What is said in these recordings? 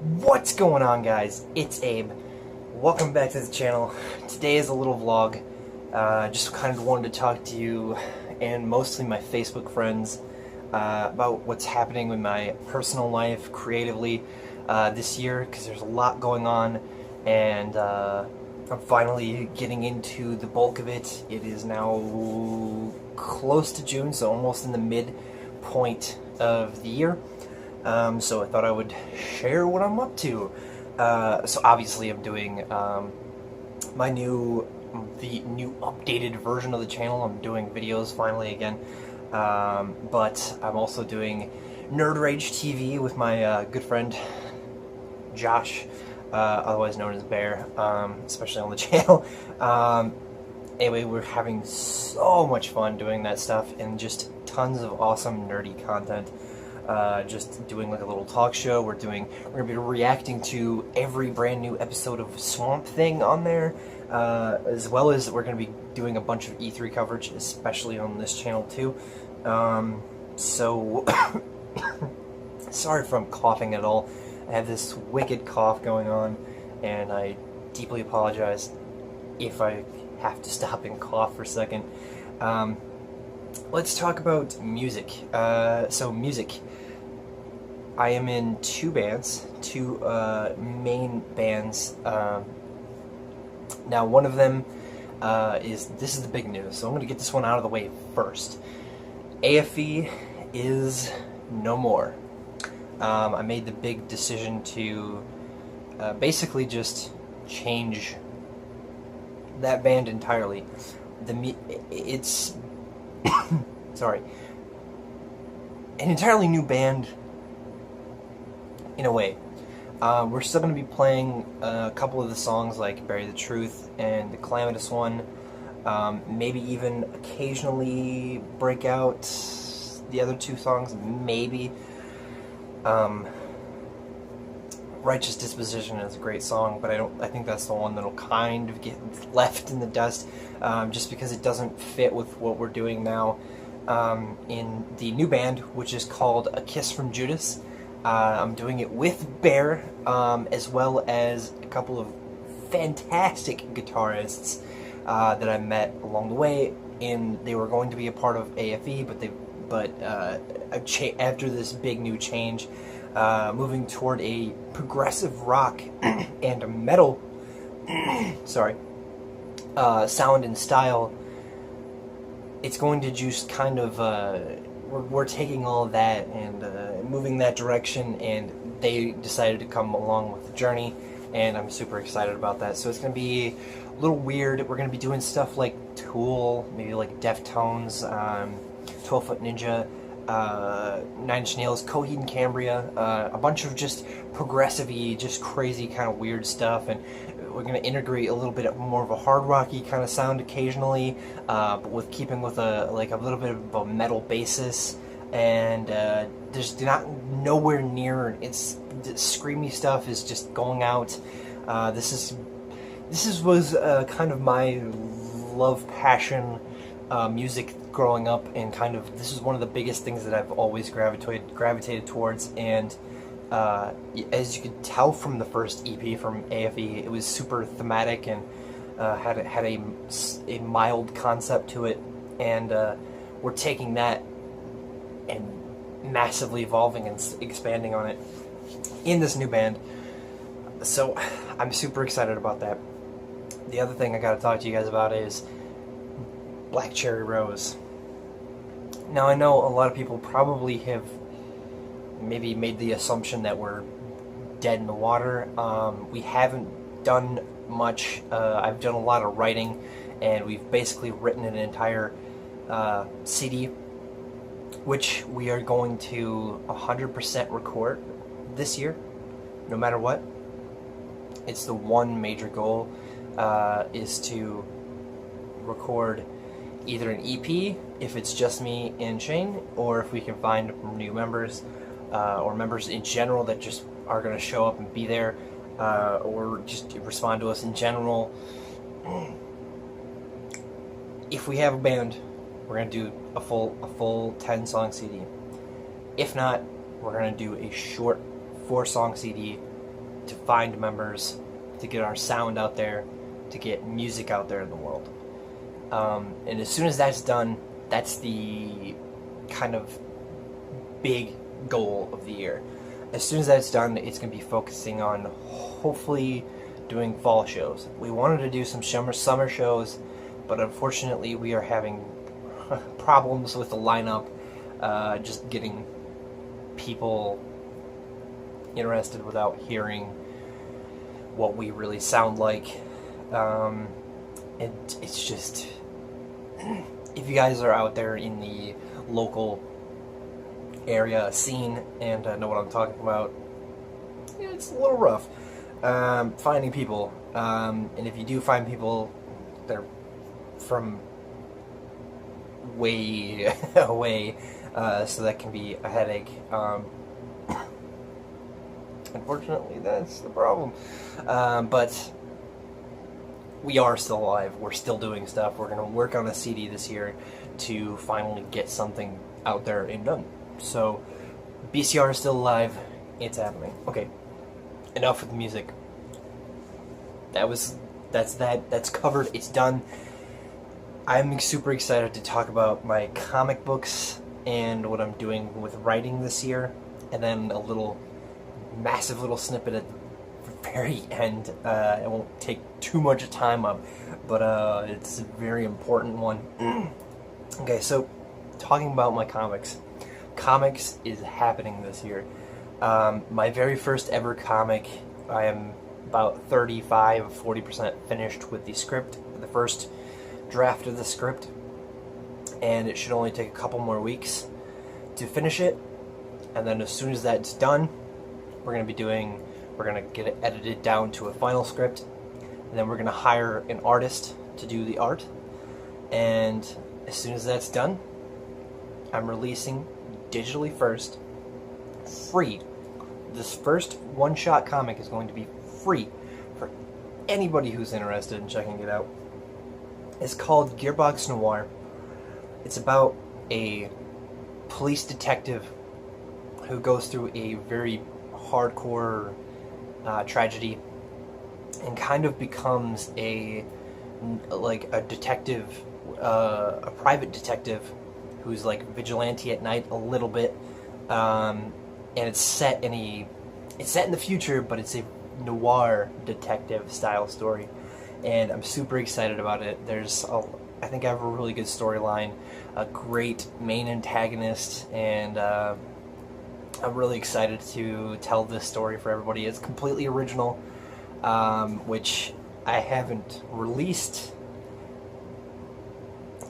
What's going on, guys? It's Abe. Welcome back to the channel. Today is a little vlog. Just kind of wanted to talk to you and mostly my Facebook friends about what's happening with my personal life creatively this year, because there's a lot going on, and I'm finally getting into the bulk of it. It is now close to June, so almost in the midpoint of the year. So I thought I would share what I'm up to. So obviously I'm doing the new updated version of the channel. I'm doing videos finally again, but I'm also doing Nerd Rage TV with my good friend Josh, otherwise known as Bear, especially on the channel. Anyway, we're having so much fun doing that stuff and just tons of awesome nerdy content. Just doing like a little talk show. We're gonna be reacting to every brand new episode of Swamp Thing on there, as well as we're gonna be doing a bunch of E3 coverage, especially on this channel too. So sorry if I'm coughing at all. I have this wicked cough going on, and I deeply apologize if I have to stop and cough for a second. Let's talk about music. So music. I am in two bands, two main bands. Now one of them this is the big news, so I'm going to get this one out of the way first. AFE is no more. I made the big decision to basically just change that band entirely. It's sorry, an entirely new band in a way. We're still going to be playing a couple of the songs like Bury the Truth and the Calamitous One, maybe even occasionally break out the other two songs, maybe. Righteous Disposition is a great song, but I think that's the one that'll kind of get left in the dust, just because it doesn't fit with what we're doing now in the new band, which is called A Kiss from Judas. I'm doing it with Bear, as well as a couple of fantastic guitarists that I met along the way, and they were going to be a part of AFE, but after this big new change, moving toward a progressive rock and a metal sorry, sound and style, it's going to just kind of we're taking all of that and moving that direction, and they decided to come along with the journey, and I'm super excited about that. So it's going to be a little weird. We're going to be doing stuff like Tool, maybe like Deftones, 12 Foot Ninja, Nine Inch Nails, Coheed and Cambria, a bunch of just progressive-y, just crazy kind of weird stuff, and we're going to integrate a little bit more of a hard rocky kind of sound occasionally, but with keeping with a little bit of a metal basis, and there's nowhere near it's the screamy stuff is just going out. This was kind of my love passion music growing up, and kind of this is one of the biggest things that I've always gravitated towards, and as you could tell from the first EP from AFE, it was super thematic and had a mild concept to it, and we're taking that and massively evolving and expanding on it in this new band. So I'm super excited about that. The other thing I gotta talk to you guys about is Black Cherry Rose. Now I know a lot of people probably have maybe made the assumption that we're dead in the water. We haven't done much. I've done a lot of writing, and we've basically written an entire CD, which we are going to 100% record this year, no matter what. It's the one major goal, is to record either an EP, if it's just me and Shane, or if we can find new members, or members in general that just are going to show up and be there, or just respond to us in general. If we have a band, we're going to do a full 10-song CD. If not, we're going to do a short 4-song CD to find members, to get our sound out there, to get music out there in the world. And as soon as that's done, that's the kind of big goal of the year. As soon as that's done, it's going to be focusing on hopefully doing fall shows. We wanted to do some summer shows, but unfortunately we are having problems with the lineup, just getting people interested without hearing what we really sound like. It's just, if you guys are out there in the local area scene and know what I'm talking about, it's a little rough finding people. And if you do find people, they're from way away, so that can be a headache. Unfortunately, that's the problem. But we are still alive. We're still doing stuff. We're going to work on a CD this year to finally get something out there and done. So, BCR is still alive. It's happening. Okay, enough with the music. That's covered. It's done. I'm super excited to talk about my comic books and what I'm doing with writing this year, and then a massive little snippet at the very end. It won't take too much time up, but it's a very important one. Okay, so talking about my comics. Comics is happening this year. My very first ever comic, I am about 40% finished with the script, the first draft of the script, and it should only take a couple more weeks to finish it. And then as soon as that's done, we're going to get it edited down to a final script, and then we're going to hire an artist to do the art. And as soon as that's done, I'm releasing digitally first, free. This first one-shot comic is going to be free for anybody who's interested in checking it out. It's called Gearbox Noir. It's about a police detective who goes through a very hardcore tragedy and kind of becomes a detective, a private detective who's like vigilante at night a little bit, and it's set in the future, but it's a noir detective style story, and I'm super excited about it. I think I have a really good storyline, a great main antagonist, and I'm really excited to tell this story for everybody. It's completely original, which I haven't released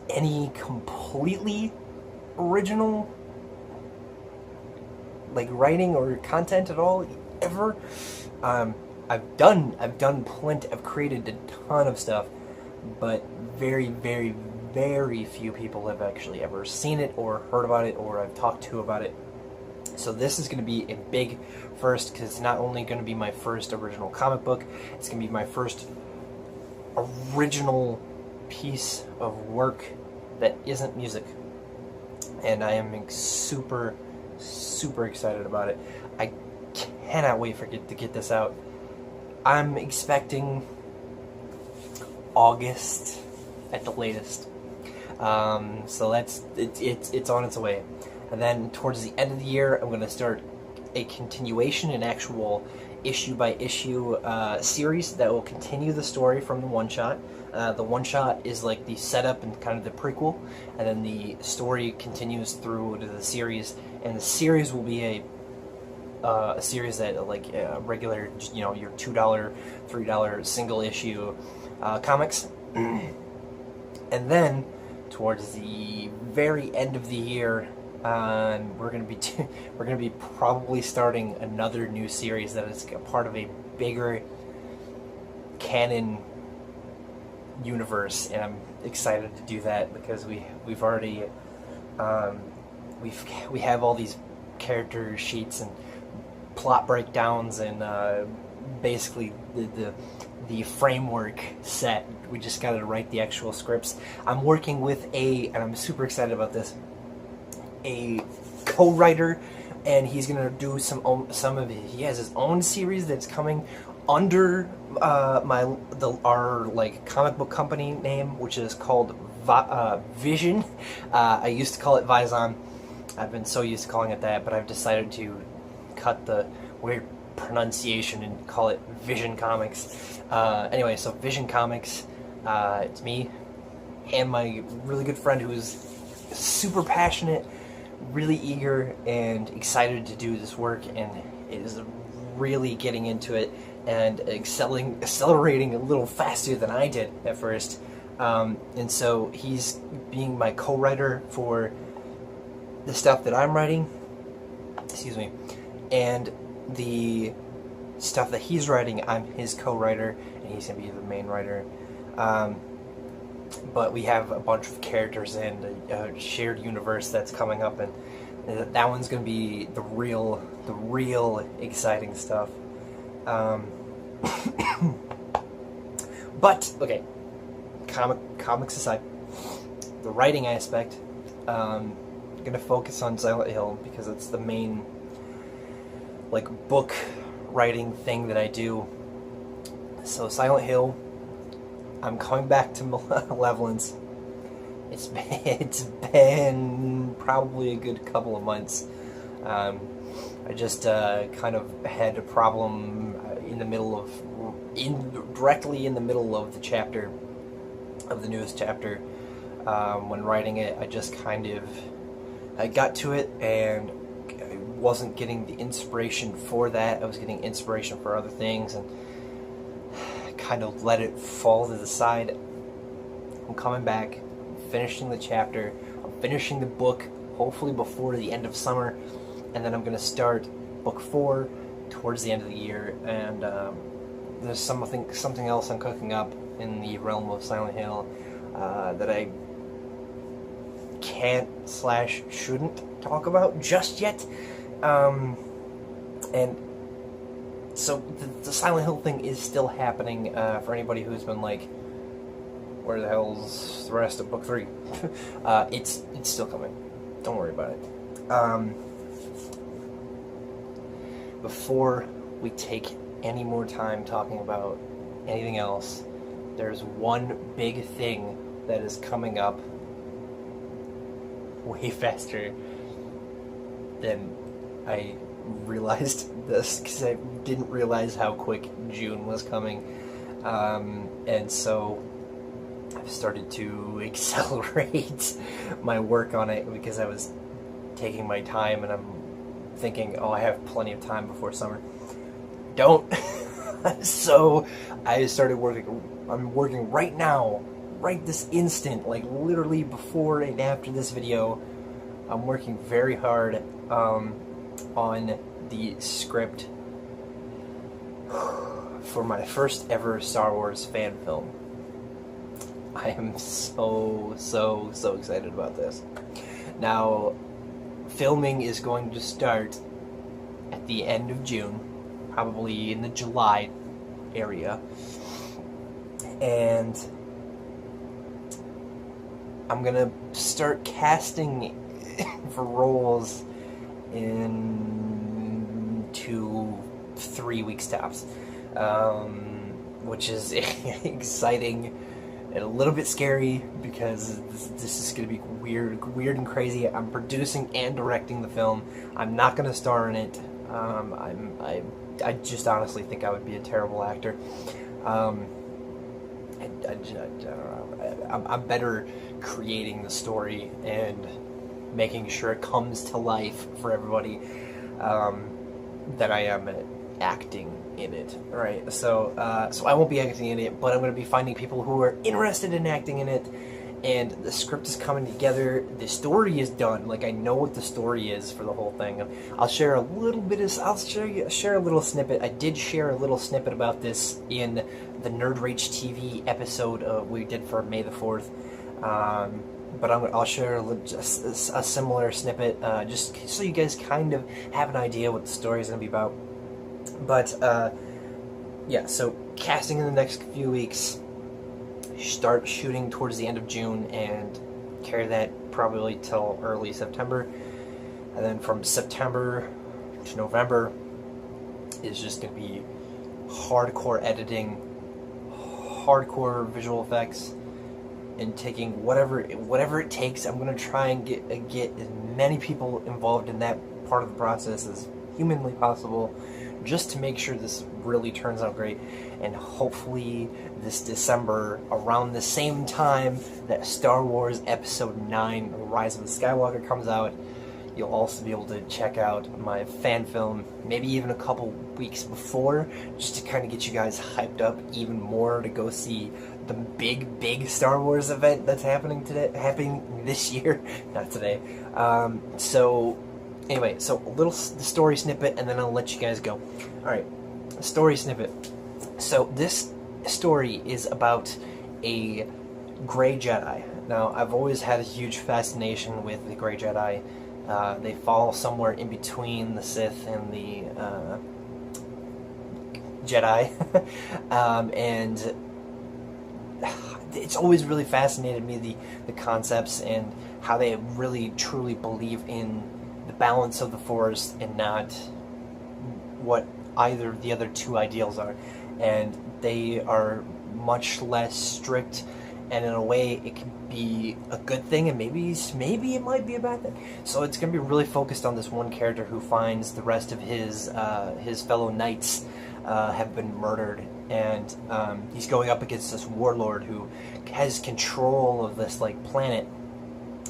any completely original writing or content at all ever. I've done plenty. I've created a ton of stuff, but very, very, very few people have actually ever seen it or heard about it, or I've talked to about it. So this is going to be a big first, because it's not only going to be my first original comic book, it's going to be my first original piece of work that isn't music. And I am super, super excited about it. I cannot wait to get this out. I'm expecting August at the latest. So it's on its way. And then towards the end of the year, I'm going to start a continuation, an actual issue-by-issue series that will continue the story from the one-shot. The one-shot is like the setup and kind of the prequel, and then the story continues through to the series, and the series will be a series that regular, your $2, $3 single issue comics. And then towards the very end of the year, we're gonna be probably starting another new series that is a part of a bigger canon universe, and I'm excited to do that because we've already we have all these character sheets and plot breakdowns and basically the framework set. We just got to write the actual scripts. I'm working with and I'm super excited about this, a co-writer and he's gonna do some of his. He has his own series that's coming under our like comic book company name, which is called Vision. I used to call it Vizon. I've been so used to calling it that, but I've decided to cut the weird pronunciation and call it Vision Comics. Anyway, so Vision Comics, it's me and my really good friend who's super passionate, really eager, and excited to do this work, and is really getting into it and accelerating a little faster than I did at first. And so he's being my co-writer for the stuff that I'm writing, excuse me, and the stuff that he's writing, I'm his co-writer, and he's going to be the main writer. But we have a bunch of characters and a shared universe that's coming up, and that one's going to be the real exciting stuff. But, okay, comics aside, the writing aspect, I'm going to focus on Silent Hill because it's the main, like, book writing thing that I do. So Silent Hill, I'm coming back to Malevolence. It's been probably a good couple of months. I just kind of had a problem directly in the middle of the chapter, of the newest chapter. When writing it, I got to it and I wasn't getting the inspiration for that. I was getting inspiration for other things, and kind of let it fall to the side. I'm coming back, I'm finishing the chapter, I'm finishing the book, hopefully before the end of summer, and then I'm going to start book 4 towards the end of the year, and there's something else I'm cooking up in the realm of Silent Hill that I can't/shouldn't talk about just yet, and so the Silent Hill thing is still happening. For anybody who's been like, where the hell's the rest of book 3? It's still coming. Don't worry about it. Before we take any more time talking about anything else, there's one big thing that is coming up way faster than I realized this, because I didn't realize how quick June was coming, and so I've started to accelerate my work on it because I was taking my time, and I'm thinking, oh, I have plenty of time before summer. Don't. So I started working. I'm working right now, right this instant, like literally before and after this video. I'm working very hard on the script for my first ever Star Wars fan film. I am so excited about this. Now, filming is going to start at the end of June, probably in the July area, and I'm gonna start casting for roles in 2-3 weeks tops, which is exciting and a little bit scary because this is going to be weird and crazy. I'm producing and directing the film. I'm not going to star in it. I just honestly think I would be a terrible actor. I don't know. I'm better creating the story and making sure it comes to life for everybody than I am at acting in it. Right? So I won't be acting in it, but I'm going to be finding people who are interested in acting in it. And the script is coming together. The story is done. Like, I know what the story is for the whole thing. I'll share a little bit of. I'll share a little snippet. I did share a little snippet about this in the Nerd Rage TV episode we did for May the 4th. But I'll share a similar snippet just so you guys kind of have an idea what the story is going to be about. But yeah, so casting in the next few weeks. Start shooting towards the end of June and carry that probably till early September. And then from September to November is just going to be hardcore editing, hardcore visual effects, and taking whatever it takes. I'm going to try and get as many people involved in that part of the process as humanly possible, just to make sure this really turns out great. And hopefully this December, around the same time that Star Wars Episode 9 Rise of the Skywalker comes out, you'll also be able to check out my fan film, maybe even a couple weeks before, just to kind of get you guys hyped up even more to go see the big Star Wars event that's happening this year, not today. So anyway, so a little story snippet, and then I'll let you guys go. Alright, story snippet. So this story is about a Grey Jedi. Now, I've always had a huge fascination with the Grey Jedi. They fall somewhere in between the Sith and the Jedi. And it's always really fascinated me, the concepts and how they really truly believe in the balance of the Force and not what either the other two ideals are. And they are much less strict, and in a way it can be a good thing, and maybe it might be a bad thing. So it's going to be really focused on this one character who finds the rest of his fellow knights have been murdered, and he's going up against this warlord who has control of this planet,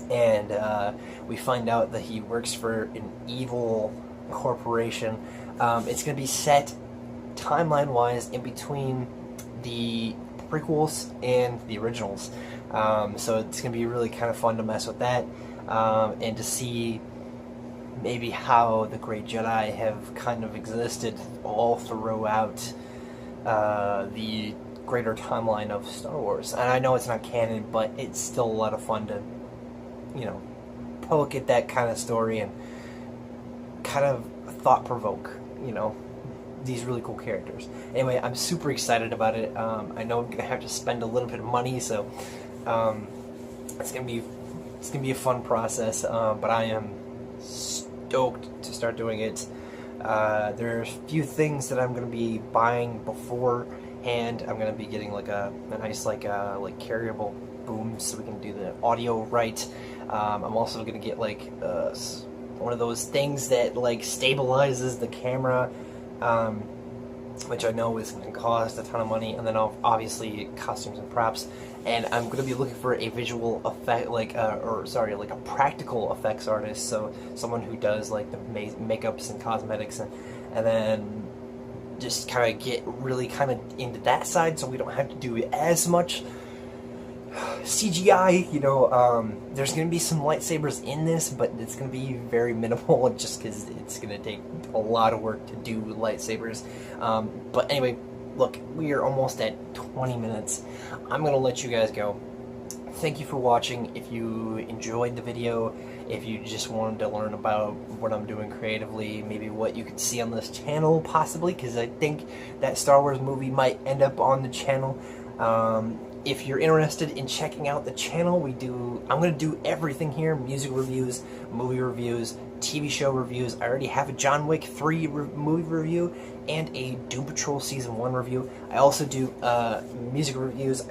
and we find out that he works for an evil corporation. It's going to be set timeline-wise in between the prequels and the originals, so it's going to be really kind of fun to mess with that, and to see maybe how the Great Jedi have kind of existed all throughout the greater timeline of Star Wars. And I know it's not canon, but it's still a lot of fun to, poke at that kind of story and kind of thought-provoke, these really cool characters. Anyway, I'm super excited about it. I know I'm gonna have to spend a little bit of money, so it's gonna be a fun process. But I am stoked to start doing it. There's a few things that I'm gonna be buying beforehand. I'm gonna be getting a nice carryable boom so we can do the audio right. I'm also gonna get one of those things that stabilizes the camera, which I know is going to cost a ton of money, and then obviously costumes and props. And I'm going to be looking for a visual effect, a practical effects artist, so someone who does the makeups and cosmetics, and then just kind of get really kind of into that side, so we don't have to do as much CGI. There's going to be some lightsabers in this, but it's going to be very minimal, just because it's going to take a lot of work to do lightsabers. But anyway, look, we are almost at 20 minutes. I'm going to let you guys go. Thank you for watching. If you enjoyed the video, if you just wanted to learn about what I'm doing creatively, maybe what you could see on this channel, possibly, because I think that Star Wars movie might end up on the channel. If you're interested in checking out the channel, I'm going to do everything here: music reviews, movie reviews, TV show reviews. I already have a John Wick 3 movie review and a Doom Patrol Season 1 review. I also do music reviews.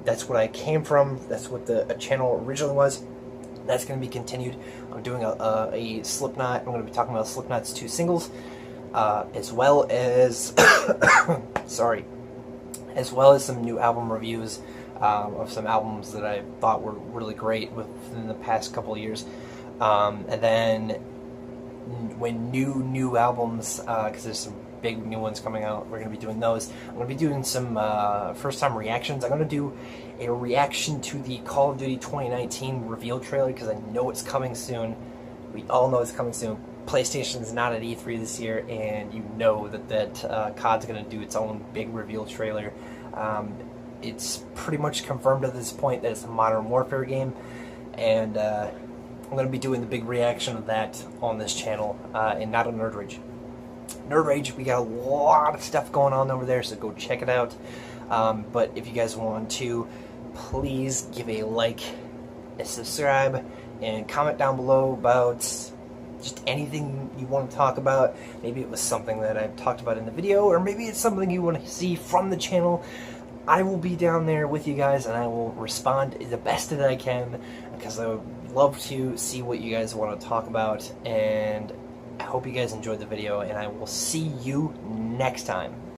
That's what I came from. That's what the channel originally was. That's going to be continued. I'm doing a Slipknot. I'm going to be talking about Slipknot's 2 singles, as well as as well as some new album reviews of some albums that I thought were really great within the past couple of years. And then when new albums, because there's some big new ones coming out, we're going to be doing those. I'm going to be doing some first-time reactions. I'm going to do a reaction to the Call of Duty 2019 reveal trailer, because I know it's coming soon. We all know it's coming soon. PlayStation's not at E3 this year, and you know that COD's going to do its own big reveal trailer. It's pretty much confirmed at this point that it's a Modern Warfare game, and I'm going to be doing the big reaction of that on this channel, and not on Nerd Rage. Nerd Rage, we got a lot of stuff going on over there, so go check it out. But if you guys want to, please give a like, a subscribe, and comment down below about just anything you want to talk about. Maybe it was something that I've talked about in the video, or maybe it's something you want to see from the channel. I will be down there with you guys, and I will respond the best that I can, because I would love to see what you guys want to talk about, and I hope you guys enjoyed the video, and I will see you next time.